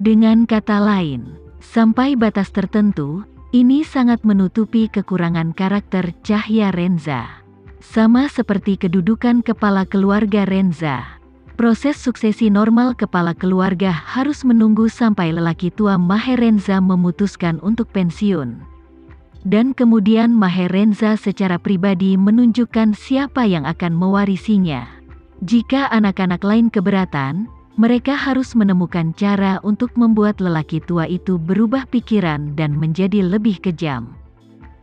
Dengan kata lain, sampai batas tertentu, ini sangat menutupi kekurangan karakter Cahya Renza. Sama seperti kedudukan kepala keluarga Renza, proses suksesi normal kepala keluarga harus menunggu sampai lelaki tua Maher Renza memutuskan untuk pensiun. Dan kemudian Maher Renza secara pribadi menunjukkan siapa yang akan mewarisinya. Jika anak-anak lain keberatan, mereka harus menemukan cara untuk membuat lelaki tua itu berubah pikiran dan menjadi lebih kejam.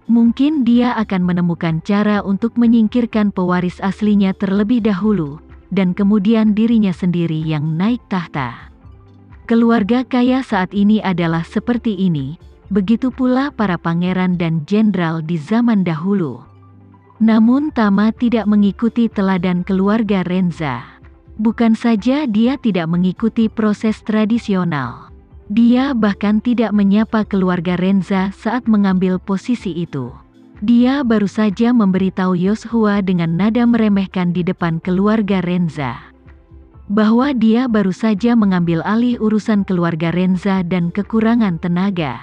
Mungkin dia akan menemukan cara untuk menyingkirkan pewaris aslinya terlebih dahulu, dan kemudian dirinya sendiri yang naik tahta. Keluarga kaya saat ini adalah seperti ini, begitu pula para pangeran dan jenderal di zaman dahulu. Namun Tama tidak mengikuti teladan keluarga Renza. Bukan saja dia tidak mengikuti proses tradisional, dia bahkan tidak menyapa keluarga Renza saat mengambil posisi itu. Dia baru saja memberitahu Yoshua dengan nada meremehkan di depan keluarga Renza bahwa dia baru saja mengambil alih urusan keluarga Renza dan kekurangan tenaga.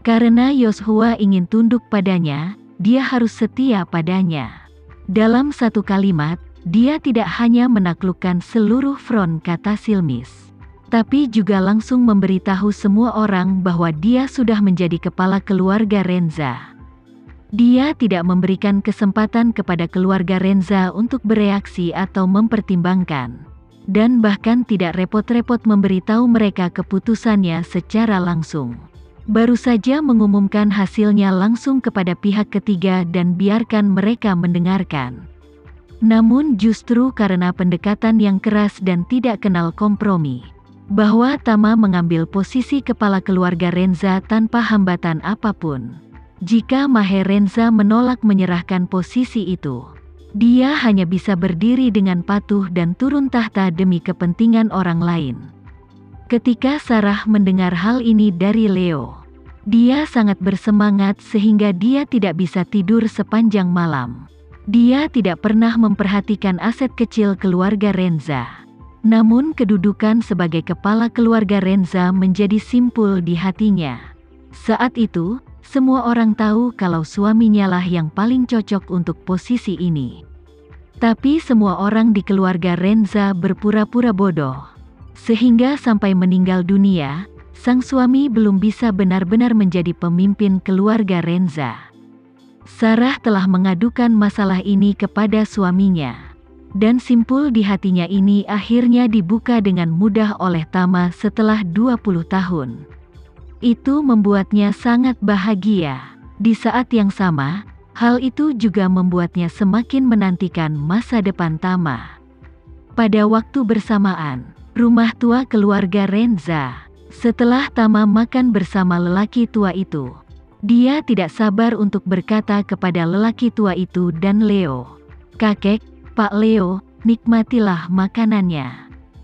Karena Yoshua ingin tunduk padanya, dia harus setia padanya. Dalam satu kalimat, dia tidak hanya menaklukkan seluruh front, kata Silmis, tapi juga langsung memberitahu semua orang bahwa dia sudah menjadi kepala keluarga Renza. Dia tidak memberikan kesempatan kepada keluarga Renza untuk bereaksi atau mempertimbangkan, dan bahkan tidak repot-repot memberitahu mereka keputusannya secara langsung. Baru saja mengumumkan hasilnya langsung kepada pihak ketiga dan biarkan mereka mendengarkan. Namun justru karena pendekatan yang keras dan tidak kenal kompromi, bahwa Tama mengambil posisi kepala keluarga Renza tanpa hambatan apapun. Jika Maher Renza menolak menyerahkan posisi itu, dia hanya bisa berdiri dengan patuh dan turun tahta demi kepentingan orang lain. Ketika Sarah mendengar hal ini dari Leo, dia sangat bersemangat sehingga dia tidak bisa tidur sepanjang malam. Dia tidak pernah memperhatikan aset kecil keluarga Renza. Namun kedudukan sebagai kepala keluarga Renza menjadi simpul di hatinya. Saat itu, semua orang tahu kalau suaminya lah yang paling cocok untuk posisi ini. Tapi semua orang di keluarga Renza berpura-pura bodoh. Sehingga sampai meninggal dunia, sang suami belum bisa benar-benar menjadi pemimpin keluarga Renza. Sarah telah mengadukan masalah ini kepada suaminya, dan simpul di hatinya ini akhirnya dibuka dengan mudah oleh Tama setelah 20 tahun. Itu membuatnya sangat bahagia. Di saat yang sama, hal itu juga membuatnya semakin menantikan masa depan Tama. Pada waktu bersamaan, rumah tua keluarga Renza. Setelah Tama makan bersama lelaki tua itu, dia tidak sabar untuk berkata kepada lelaki tua itu dan Leo, "Kakek, Pak Leo, nikmatilah makanannya.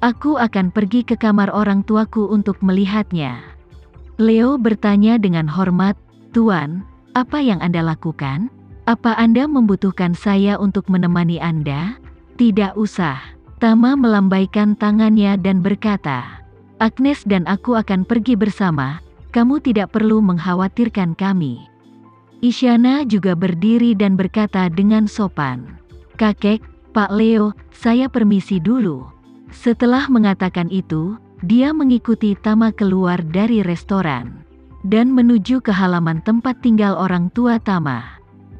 Aku akan pergi ke kamar orang tuaku untuk melihatnya." Leo bertanya dengan hormat, "Tuan, apa yang Anda lakukan? Apa Anda membutuhkan saya untuk menemani Anda?" "Tidak usah." Tama melambaikan tangannya dan berkata, "Agnes dan aku akan pergi bersama, kamu tidak perlu mengkhawatirkan kami." Isyana juga berdiri dan berkata dengan sopan, "Kakek, Pak Leo, saya permisi dulu." Setelah mengatakan itu, dia mengikuti Tama keluar dari restoran dan menuju ke halaman tempat tinggal orang tua Tama.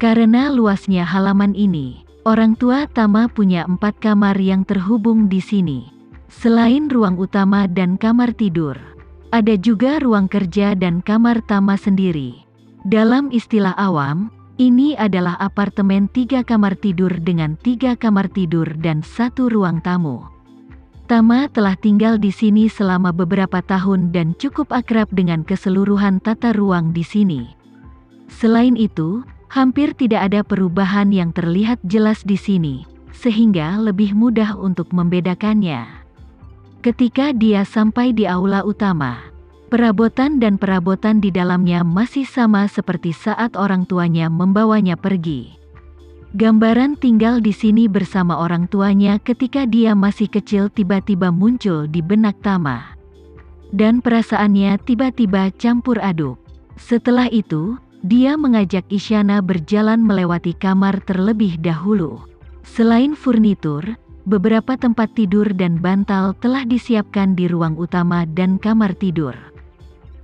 Karena luasnya halaman ini, orang tua Tama punya 4 kamar yang terhubung di sini. Selain ruang utama dan kamar tidur, ada juga ruang kerja dan kamar Tama sendiri. Dalam istilah awam, ini adalah apartemen 3 kamar tidur dengan 3 kamar tidur dan 1 ruang tamu. Tama telah tinggal di sini selama beberapa tahun dan cukup akrab dengan keseluruhan tata ruang di sini. Selain itu, hampir tidak ada perubahan yang terlihat jelas di sini, sehingga lebih mudah untuk membedakannya. Ketika dia sampai di aula utama, perabotan dan perabotan di dalamnya masih sama seperti saat orang tuanya membawanya pergi. Gambaran tinggal di sini bersama orang tuanya ketika dia masih kecil tiba-tiba muncul di benak Tama. dan perasaannya tiba-tiba campur aduk. Setelah itu, dia mengajak Isyana berjalan melewati kamar terlebih dahulu. Selain furnitur, beberapa tempat tidur dan bantal telah disiapkan di ruang utama dan kamar tidur.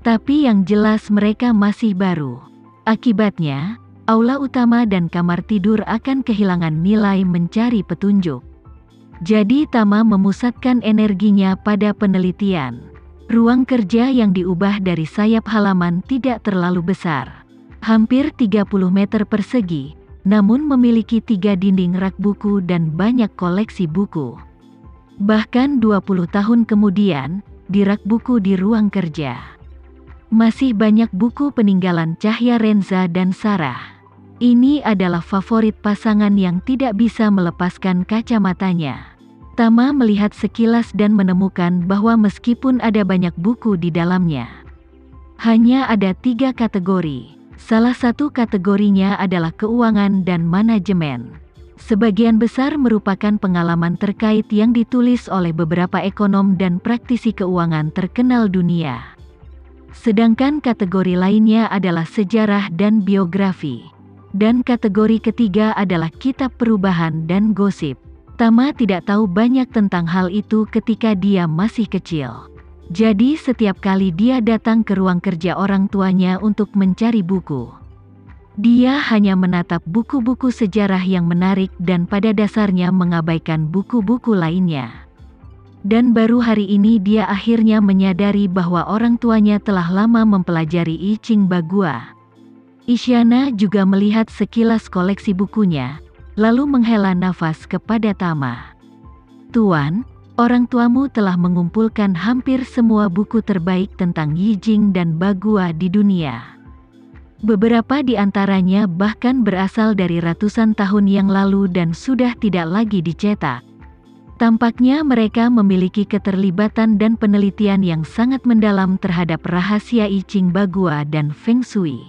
Tapi yang jelas mereka masih baru. Akibatnya, aula utama dan kamar tidur akan kehilangan nilai mencari petunjuk. Jadi Tama memusatkan energinya pada penelitian. Ruang kerja yang diubah dari sayap halaman tidak terlalu besar. Hampir 30 meter persegi, namun memiliki 3 dinding rak buku dan banyak koleksi buku. Bahkan 20 tahun kemudian, di rak buku di ruang kerja, masih banyak buku peninggalan Cahya Renza dan Sarah. Ini adalah favorit pasangan yang tidak bisa melepaskan kacamatanya. Tama melihat sekilas dan menemukan bahwa meskipun ada banyak buku di dalamnya, hanya ada 3 kategori. Salah satu kategorinya adalah keuangan dan manajemen. Sebagian besar merupakan pengalaman terkait yang ditulis oleh beberapa ekonom dan praktisi keuangan terkenal dunia. Sedangkan kategori lainnya adalah sejarah dan biografi. Dan kategori ketiga adalah kitab perubahan dan gosip. Tama tidak tahu banyak tentang hal itu ketika dia masih kecil. Jadi setiap kali dia datang ke ruang kerja orang tuanya untuk mencari buku, dia hanya menatap buku-buku sejarah yang menarik dan pada dasarnya mengabaikan buku-buku lainnya. Dan baru hari ini dia akhirnya menyadari bahwa orang tuanya telah lama mempelajari I Ching Bagua. Isyana juga melihat sekilas koleksi bukunya, lalu menghela nafas kepada Tama. "Tuan, orang tuamu telah mengumpulkan hampir semua buku terbaik tentang I Ching dan Bagua di dunia. Beberapa di antaranya bahkan berasal dari ratusan tahun yang lalu dan sudah tidak lagi dicetak. Tampaknya mereka memiliki keterlibatan dan penelitian yang sangat mendalam terhadap rahasia I Ching Bagua dan Feng Shui."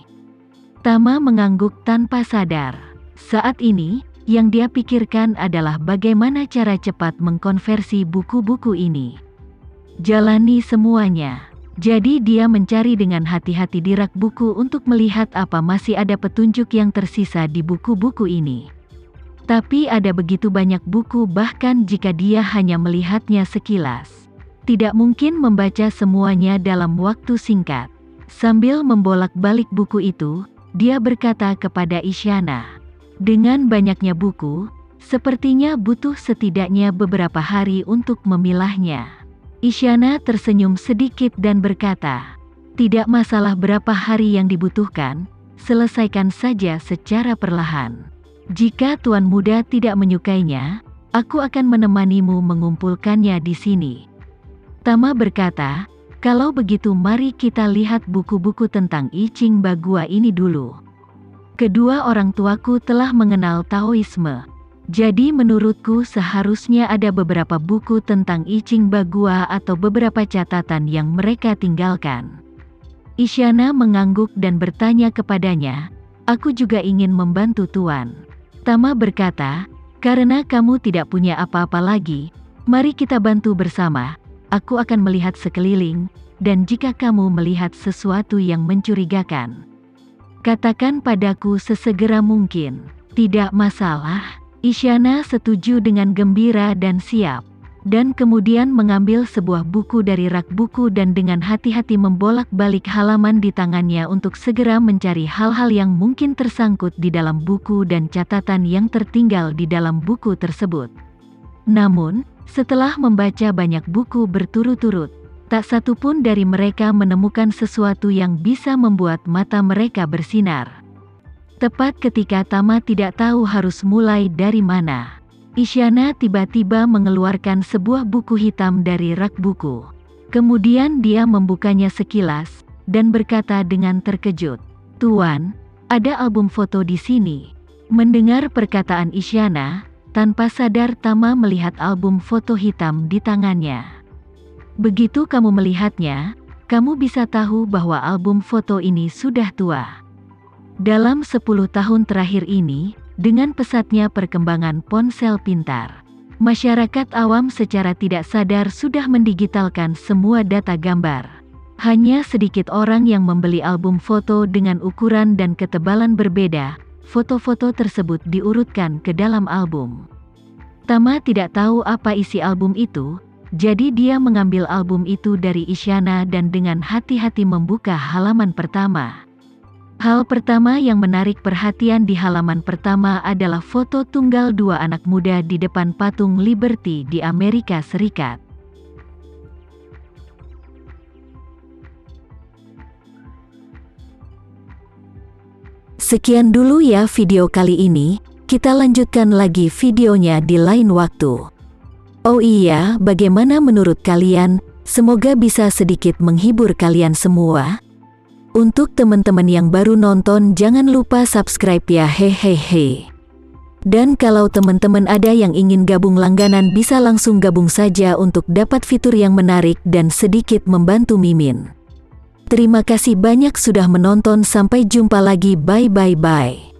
Tama mengangguk tanpa sadar. Saat ini, yang dia pikirkan adalah bagaimana cara cepat mengkonversi buku-buku ini. Jalani semuanya. Jadi dia mencari dengan hati-hati di rak buku untuk melihat apa masih ada petunjuk yang tersisa di buku-buku ini. Tapi ada begitu banyak buku bahkan jika dia hanya melihatnya sekilas. Tidak mungkin membaca semuanya dalam waktu singkat. Sambil membolak-balik buku itu, dia berkata kepada Isyana, "Dengan banyaknya buku, sepertinya butuh setidaknya beberapa hari untuk memilahnya." Isyana tersenyum sedikit dan berkata, "Tidak masalah berapa hari yang dibutuhkan, selesaikan saja secara perlahan. Jika tuan muda tidak menyukainya, aku akan menemanimu mengumpulkannya di sini." Tama berkata, "Kalau begitu mari kita lihat buku-buku tentang I Ching Bagua ini dulu. Kedua orang tuaku telah mengenal Taoisme. Jadi menurutku seharusnya ada beberapa buku tentang I Ching Bagua atau beberapa catatan yang mereka tinggalkan." Isyana mengangguk dan bertanya kepadanya, "Aku juga ingin membantu tuan." Tama berkata, "Karena kamu tidak punya apa-apa lagi, mari kita bantu bersama. Aku akan melihat sekeliling, dan jika kamu melihat sesuatu yang mencurigakan, katakan padaku sesegera mungkin." "Tidak masalah." Isyana setuju dengan gembira dan siap. Dan kemudian mengambil sebuah buku dari rak buku dan dengan hati-hati membolak-balik halaman di tangannya untuk segera mencari hal-hal yang mungkin tersangkut di dalam buku dan catatan yang tertinggal di dalam buku tersebut. Namun, setelah membaca banyak buku berturut-turut, tak satu pun dari mereka menemukan sesuatu yang bisa membuat mata mereka bersinar. Tepat ketika Tama tidak tahu harus mulai dari mana, Isyana tiba-tiba mengeluarkan sebuah buku hitam dari rak buku. Kemudian dia membukanya sekilas, dan berkata dengan terkejut, "Tuan, ada album foto di sini." Mendengar perkataan Isyana, tanpa sadar Tama melihat album foto hitam di tangannya. "Begitu kamu melihatnya, kamu bisa tahu bahwa album foto ini sudah tua. Dalam 10 tahun terakhir ini, dengan pesatnya perkembangan ponsel pintar, Masyarakat awam secara tidak sadar sudah mendigitalkan semua data gambar. Hanya sedikit orang yang membeli album foto dengan ukuran dan ketebalan berbeda. Foto-foto tersebut diurutkan ke dalam album. Tama tidak tahu apa isi album itu, jadi dia mengambil album itu dari Isyana dan dengan hati-hati membuka halaman pertama. Hal pertama yang menarik perhatian di halaman pertama adalah foto tunggal dua anak muda di depan patung Liberty di Amerika Serikat. Sekian dulu ya video kali ini, kita lanjutkan lagi videonya di lain waktu. Oh iya, bagaimana menurut kalian? Semoga bisa sedikit menghibur kalian semua. Untuk teman-teman yang baru nonton jangan lupa subscribe ya hehehe. Dan kalau teman-teman ada yang ingin gabung langganan bisa langsung gabung saja untuk dapat fitur yang menarik dan sedikit membantu Mimin. Terima kasih banyak sudah menonton, sampai jumpa lagi, bye bye bye.